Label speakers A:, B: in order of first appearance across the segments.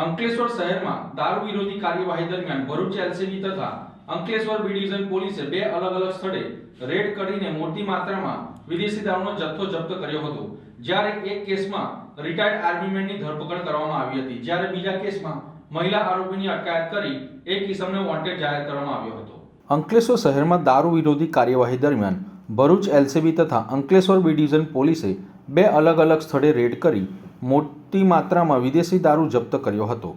A: અંકલેશ્વર શહેરમાં દારૂ વિરોધી કાર્યવાહી દરમિયાન ભરૂચ એલસીબી તથા અંકલેશ્વર બી ડિવિઝન પોલીસે બે અલગ અલગ સ્થળે રેડ કરીને મોટી માત્રામાં વિદેશી દારૂનો જથ્થો જપ્ત કર્યો હતો। જ્યારે એક કેસમાં રિટાયર્ડ આર્મીમેનની ધરપકડ કરવામાં આવી હતી, જ્યારે બીજા કેસમાં મહિલા આરોપીની અટકાયત કરી એક ઇસમને વોન્ટેડ જાહેર કરવામાં આવ્યો હતો। અંકલેશ્વર શહેરમાં દારૂ વિરોધી કાર્યવાહી દરમિયાન ભરૂચ એલસીબી તથા અંકલેશ્વર બી ડિવિઝન પોલીસે બે અલગ અલગ સ્થળે રેડ કરી મોટી માત્રામાં વિદેશી દારૂ જપ્ત કર્યો હતો।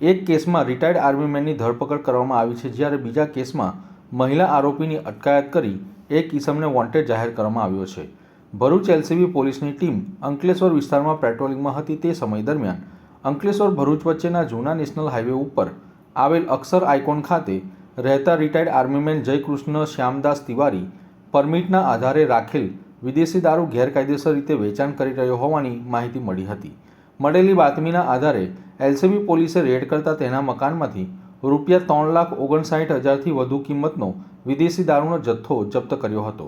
A: એક કેસમાં રિટાયર્ડ આર્મીમેનની ધરપકડ કરવામાં આવી છે, જ્યારે બીજા કેસમાં મહિલા આરોપીની અટકાયત કરી એક ઇસમને વોન્ટેડ જાહેર કરવામાં આવ્યો છે। ભરૂચ એલસીબી પોલીસની ટીમ અંકલેશ્વર વિસ્તારમાં પેટ્રોલિંગમાં હતી। તે સમય દરમિયાન અંકલેશ્વર ભરૂચ વચ્ચેના જૂના નેશનલ હાઈવે ઉપર આવેલ અક્ષર આઇકોન ખાતે રહેતા રિટાયર્ડ આર્મીમેન જયકૃષ્ણ શ્યામદાસ તિવારી પરમિટના આધારે રાખેલ વિદેશી દારૂ ગેરકાયદેસર રીતે વેચાણ કરી રહ્યો હોવાની માહિતી મળી હતી। મળેલી બાતમીના આધારે એલસીબી પોલીસે રેડ કરતા તેના મકાનમાંથી રૂપિયા 3,59,000થી વધુ કિંમતનો વિદેશી દારૂનો જથ્થો જપ્ત કર્યો હતો।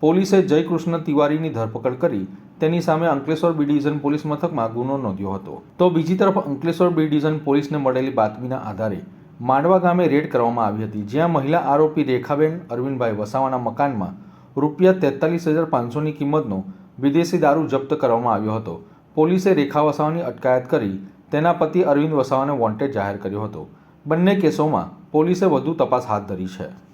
A: પોલીસે જયકૃષ્ણ તિવારીની ધરપકડ કરી તેની સામે અંકલેશ્વર બી ડિવિઝન પોલીસ મથકમાં ગુનો નોંધ્યો હતો। તો બીજી તરફ અંકલેશ્વર બી ડિવિઝન પોલીસને મળેલી બાતમીના આધારે માંડવા ગામે રેડ કરવામાં આવી હતી, જ્યાં મહિલા આરોપી રેખાબેન અરવિંદભાઈ વસાવાના મકાનમાં રૂપિયા 43,500ની કિંમતનો વિદેશી દારૂ જપ્ત કરવામાં આવ્યો હતો। પોલીસે રેખા વસાવાની અટકાયત કરી તેના પતિ અરવિંદ વસાવાને વોન્ટેડ જાહેર કર્યો હતો। બંને કેસોમાં પોલીસે વધુ તપાસ હાથ ધરી છે।